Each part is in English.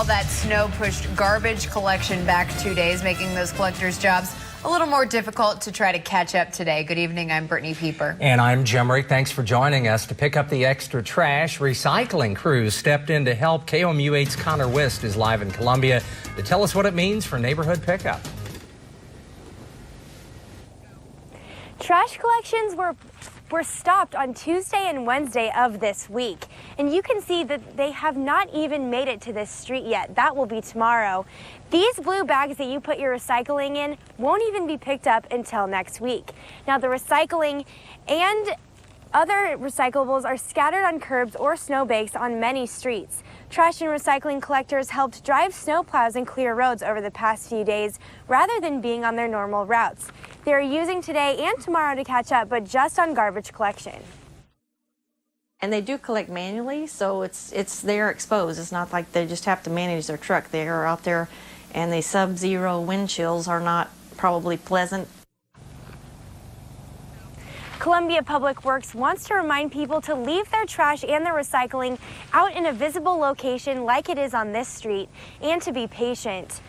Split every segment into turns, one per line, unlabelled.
all that snow pushed garbage collection back 2 days, making those collectors' jobs a little more difficult to try to catch up today. Good evening, I'm Brittany Pieper.
And I'm Jim Rick. Thanks for joining us. To pick up the extra trash, recycling crews stepped in to help. KOMU8's Connor Wist is live in Columbia to tell us what it means for neighborhood pickup.
Trash collections were stopped on Tuesday and Wednesday of this week. And you can see that they have not even made it to this street yet. That will be tomorrow. These blue bags that you put your recycling in won't even be picked up until next week. Now, the recycling and other recyclables are scattered on curbs or snowbanks on many streets. Trash and recycling collectors helped drive snowplows and clear roads over the past few days rather than being on their normal routes. They're using today and tomorrow to catch up, but just on garbage collection.
And they do collect manually, so they're exposed. It's not like they just have to manage their truck. They are out there, and the sub-zero wind chills are not probably pleasant.
Columbia Public Works wants to remind people to leave their trash and their recycling out in a visible location like it is on this street, and to be patient.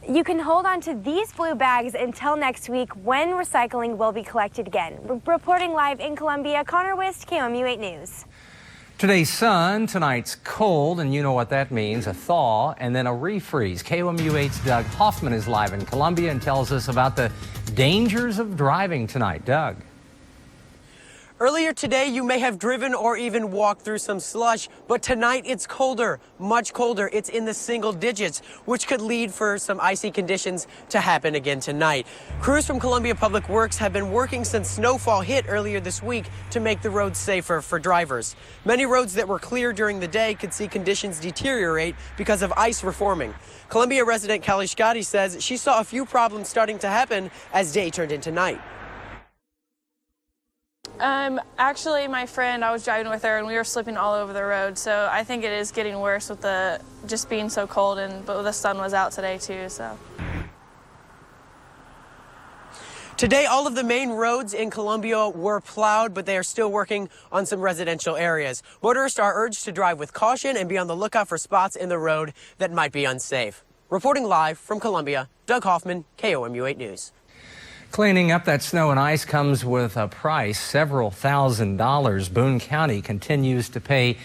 You can hold on to these blue bags until next week when recycling will be collected again. Reporting live in Columbia, Connor Wist, KOMU8 News.
Today's sun, tonight's cold, and you know what that means, a thaw and then a refreeze. KOMU8's Doug Hoffman is live in Columbia and tells us about the dangers of driving tonight. Doug.
Earlier today, you may have driven or even walked through some slush, but tonight it's colder, much colder. It's in the single digits, which could lead for some icy conditions to happen again tonight. Crews from Columbia Public Works have been working since snowfall hit earlier this week to make the roads safer for drivers. Many roads that were clear during the day could see conditions deteriorate because of ice reforming. Columbia resident Kelly Scotty says she saw a few problems starting to happen as day turned into night.
Actually, my friend, I was driving with her and we were slipping all over the road. So I think it is getting worse with the just being so cold, but the sun was out today too, so.
Today, all of the main roads in Columbia were plowed, but they are still working on some residential areas. Motorists are urged to drive with caution and be on the lookout for spots in the road that might be unsafe. Reporting live from Columbia, Doug Hoffman, KOMU8 News.
Cleaning up that snow and ice comes with a price, several $1,000s. Boone County continues to pay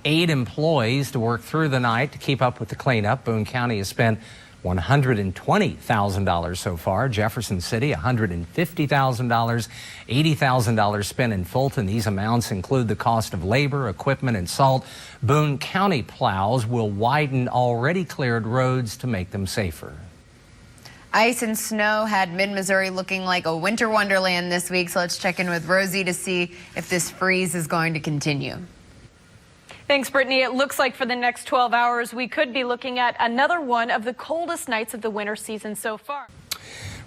8 employees to work through the night to keep up with the cleanup. Boone County has spent $120,000 so far. Jefferson City, $150,000, $80,000 spent in Fulton. These amounts include the cost of labor, equipment, and salt. Boone County plows will widen already cleared roads to make them safer.
Ice and snow had mid-Missouri looking like a winter wonderland this week, so let's check in with Rosie to see if this freeze is going to continue.
Thanks, Brittany. It looks like for the next 12 hours, we could be looking at another one of the coldest nights of the winter season so far.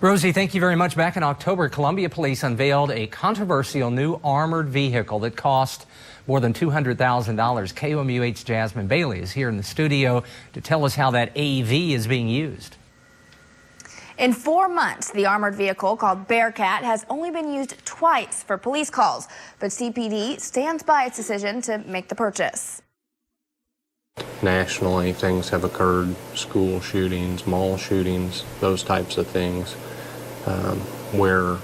Rosie, thank you very much. Back in October, Columbia Police unveiled a controversial new armored vehicle that cost more than $200,000. KOMU8's Jasmine Bailey is here in the studio to tell us how that AV is being used.
In 4 months, the armored vehicle called Bearcat has only been used twice for police calls, but CPD stands by its decision to make the purchase.
Nationally, things have occurred, school shootings, mall shootings, those types of things, where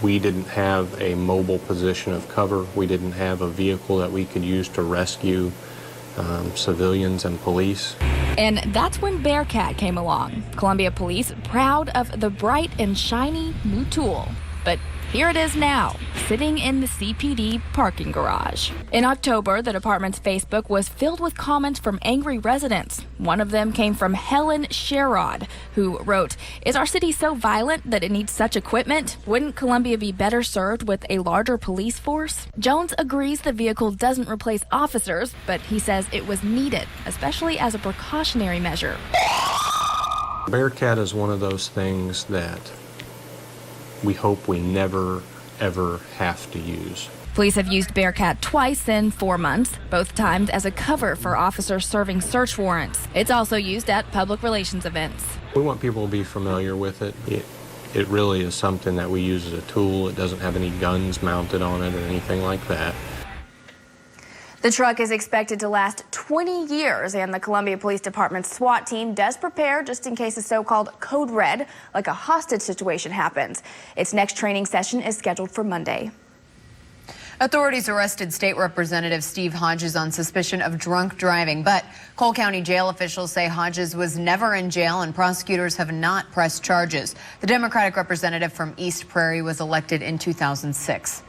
we didn't have a mobile position of cover. We didn't have a vehicle that we could use to rescue civilians and police.
And that's when Bearcat came along. Columbia Police proud of the bright and shiny new tool. But here it is now, sitting in the CPD parking garage. In October, the department's Facebook was filled with comments from angry residents. One of them came from Helen Sherrod, who wrote, "Is our city so violent that it needs such equipment? Wouldn't Columbia be better served with a larger police force?" Jones agrees the vehicle doesn't replace officers, but he says it was needed, especially as a precautionary measure.
Bearcat is one of those things that we hope we never, ever have to use.
Police have used Bearcat twice in 4 months, both times as a cover for officers serving search warrants. It's also used at public relations events.
We want people to be familiar with it. It really is something that we use as a tool. It doesn't have any guns mounted on it or anything like that.
The truck is expected to last 20 years, and the Columbia Police Department's SWAT team does prepare just in case a so-called code red, like a hostage situation, happens. Its next training session is scheduled for Monday.
Authorities arrested State Representative Steve Hodges on suspicion of drunk driving, but Cole County jail officials say Hodges was never in jail and prosecutors have not pressed charges. The Democratic representative from East Prairie was elected in 2006.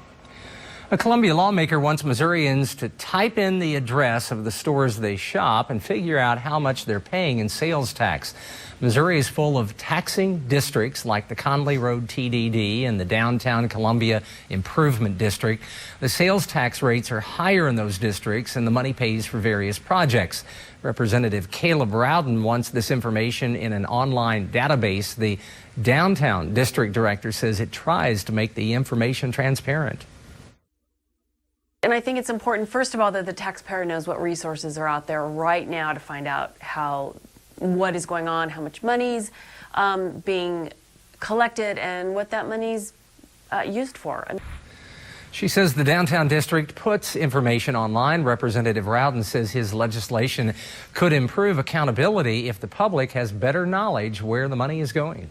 A Columbia lawmaker wants Missourians to type in the address of the stores they shop and figure out how much they're paying in sales tax. Missouri is full of taxing districts like the Conley Road TDD and the Downtown Columbia Improvement District. The sales tax rates are higher in those districts and the money pays for various projects. Representative Caleb Rowden wants this information in an online database. The Downtown District Director says it tries to make the information transparent.
And I think it's important, first of all, that the taxpayer knows what resources are out there right now to find out what is going on, how much money's being collected, and what that money's used for.
She says the Downtown District puts information online. Representative Rowden says his legislation could improve accountability if the public has better knowledge where the money is going.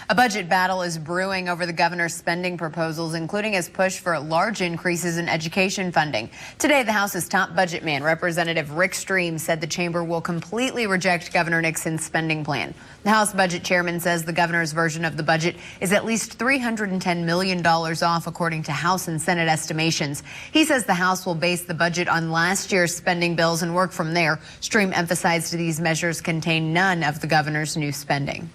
A budget battle is brewing over the governor's spending proposals, including his push for large increases in education funding. Today, the House's top budget man, Representative Rick Stream, said the chamber will completely reject Governor Nixon's spending plan. The House budget chairman says the governor's version of the budget is at least $310 million off, according to House and Senate estimations. He says the House will base the budget on last year's spending bills and work from there. Stream emphasized these measures contain none of the governor's new spending.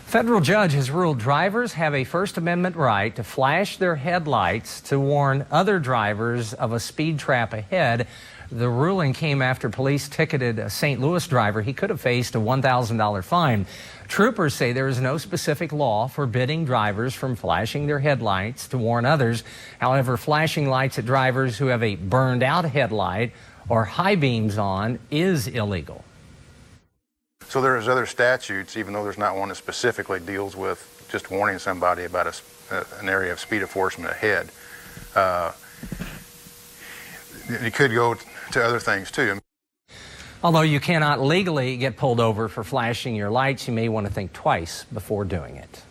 Federal judge has ruled drivers have a First Amendment right to flash their headlights to warn other drivers of a speed trap ahead. The ruling came after police ticketed a St. Louis driver. He could have faced a $1,000 fine. Troopers say there is no specific law forbidding drivers from flashing their headlights to warn others. However, flashing lights at drivers who have a burned out headlight or high beams on is illegal.
So there's other statutes, even though there's not one that specifically deals with just warning somebody about an area of speed enforcement ahead. It could go to other things too.
Although you cannot legally get pulled over for flashing your lights, you may want to think twice before doing it.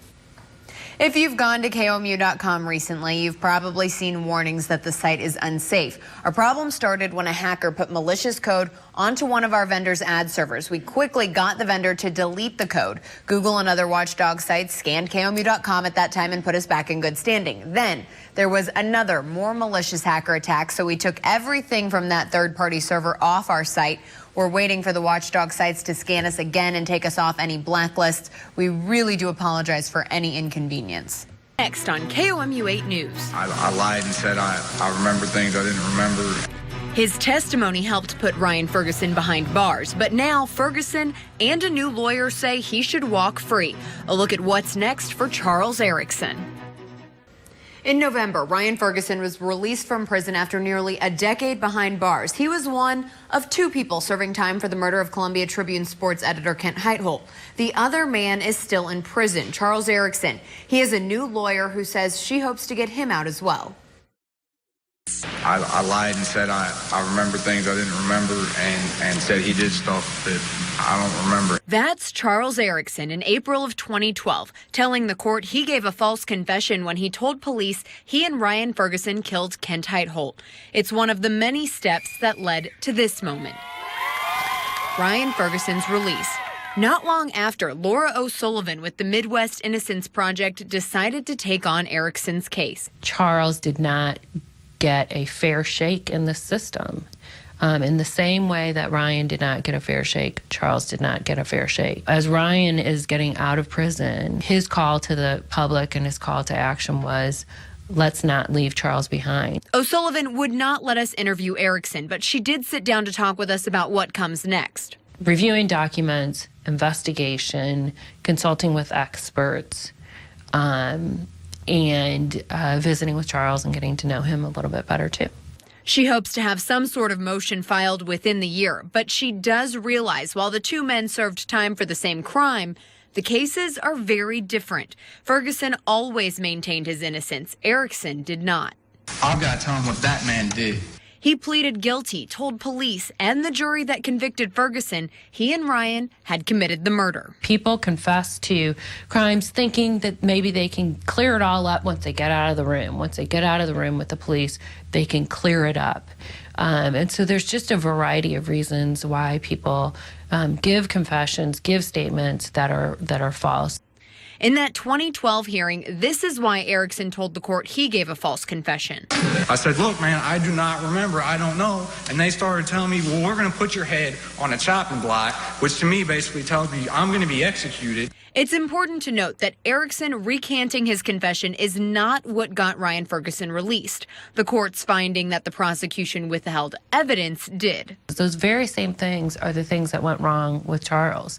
If you've gone to KOMU.com recently, you've probably seen warnings that the site is unsafe. Our problem started when a hacker put malicious code onto one of our vendor's ad servers. We quickly got the vendor to delete the code. Google and other watchdog sites scanned KOMU.com at that time and put us back in good standing. Then there was another, more malicious hacker attack, so we took everything from that third-party server off our site. We're waiting for the watchdog sites to scan us again and take us off any blacklists. We really do apologize for any inconvenience.
Next on KOMU 8 News.
I lied and said I remember things I didn't remember.
His testimony helped put Ryan Ferguson behind bars, but now Ferguson and a new lawyer say he should walk free. A look at what's next for Charles Erickson.
In November, Ryan Ferguson was released from prison after nearly a decade behind bars. He was one of two people serving time for the murder of Columbia Tribune sports editor Kent Heitholt. The other man is still in prison, Charles Erickson. He is a new lawyer who says she hopes to get him out as well.
I lied and said I remember things I didn't remember and said he did stuff that I don't remember.
That's Charles Erickson in April of 2012, telling the court he gave a false confession when he told police he and Ryan Ferguson killed Kent Heitholt. It's one of the many steps that led to this moment. Ryan Ferguson's release. Not long after, Laura O'Sullivan with the Midwest Innocence Project decided to take on Erickson's case.
Charles did not get a fair shake in the system. In the same way that Ryan did not get a fair shake, Charles did not get a fair shake. As Ryan is getting out of prison, his call to the public and his call to action was, let's not leave Charles behind.
O'Sullivan would not let us interview Erickson, but she did sit down to talk with us about what comes next.
Reviewing documents, investigation, consulting with experts, and visiting with Charles and getting to know him a little bit better too.
She hopes to have some sort of motion filed within the year, but she does realize while the two men served time for the same crime, the cases are very different. Ferguson always maintained his innocence. Erickson did not.
I've got to tell him what that man did.
He pleaded guilty, told police and the jury that convicted Ferguson he and Ryan had committed the murder.
People confess to crimes thinking that maybe they can clear it all up once they get out of the room. Once they get out of the room with the police, they can clear it up. And so there's just a variety of reasons why people give confessions, give statements that are false.
In that 2012 hearing, this is why Erickson told the court he gave a false confession.
I said, look, man, I do not remember. I don't know. And they started telling me, well, we're going to put your head on a chopping block, which to me basically tells me I'm going to be executed.
It's important to note that Erickson recanting his confession is not what got Ryan Ferguson released. The court's finding that the prosecution withheld evidence did.
Those very same things are the things that went wrong with Charles.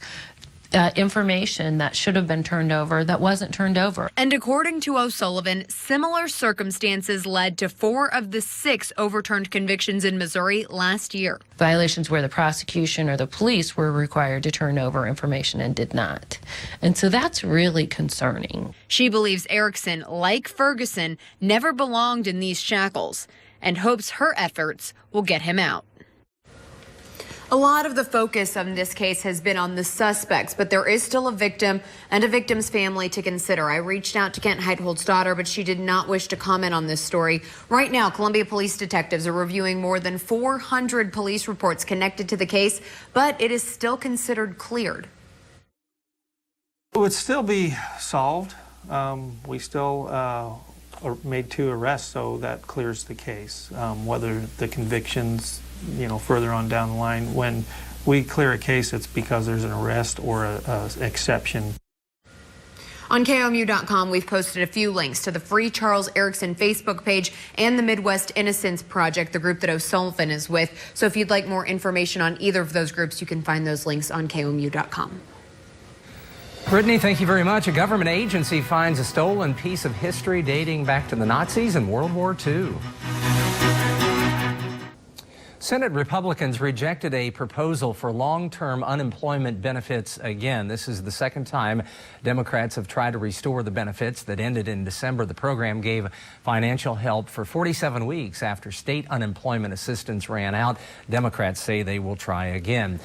Information that should have been turned over that wasn't turned over.
And according to O'Sullivan, similar circumstances led to 4 of the 6 overturned convictions in Missouri last year.
Violations where the prosecution or the police were required to turn over information and did not. And so that's really concerning.
She believes Erickson, like Ferguson, never belonged in these shackles and hopes her efforts will get him out. A lot of the focus on this case has been on the suspects, but there is still a victim and a victim's family to consider. I reached out to Kent Heithold's daughter, but she did not wish to comment on this story. Right now, Columbia police detectives are reviewing more than 400 police reports connected to the case, but it is still considered cleared.
It would still be solved. We still made 2 arrests, so that clears the case. Whether the convictions, further on down the line, when we clear a case, it's because there's an arrest or a exception.
On KOMU.com, we've posted a few links to the Free Charles Erickson Facebook page and the Midwest Innocence Project, the group that O'Sullivan is with. So if you'd like more information on either of those groups, you can find those links on KOMU.com.
Brittany, thank you very much. A government agency finds a stolen piece of history dating back to the Nazis and World War II. Senate Republicans rejected a proposal for long-term unemployment benefits again. This is the second time Democrats have tried to restore the benefits that ended in December. The program gave financial help for 47 weeks after state unemployment assistance ran out. Democrats say they will try again.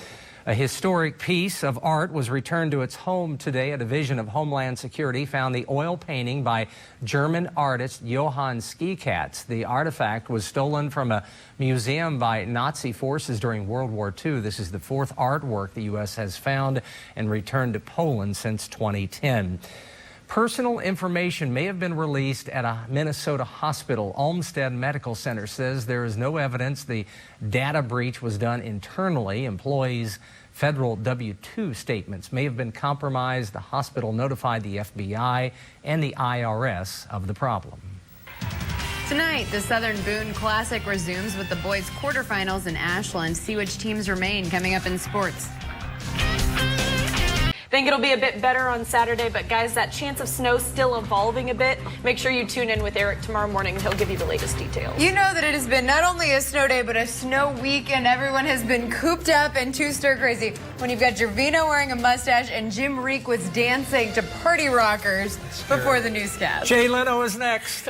A historic piece of art was returned to its home today. A division of Homeland Security found the oil painting by German artist Johann Skikatz. The artifact was stolen from a museum by Nazi forces during World War II. This is the 4th artwork the U.S. has found and returned to Poland since 2010. Personal information may have been released at a Minnesota hospital. Olmsted Medical Center says there is no evidence the data breach was done internally. Employees' federal W-2 statements may have been compromised. The hospital notified the FBI and the IRS of the problem.
Tonight, the Southern Boone Classic resumes with the boys' quarterfinals in Ashland. See which teams remain coming up in sports.
Think it'll be a bit better on Saturday, but guys, that chance of snow still evolving a bit. Make sure you tune in with Eric tomorrow morning and he'll give you the latest details.
You know that it has been not only a snow day, but a snow weekend. Everyone has been cooped up and too stir crazy. When you've got Gervino wearing a mustache and Jim Reek was dancing to Party Rockers before the newscast.
Jay Leno is next.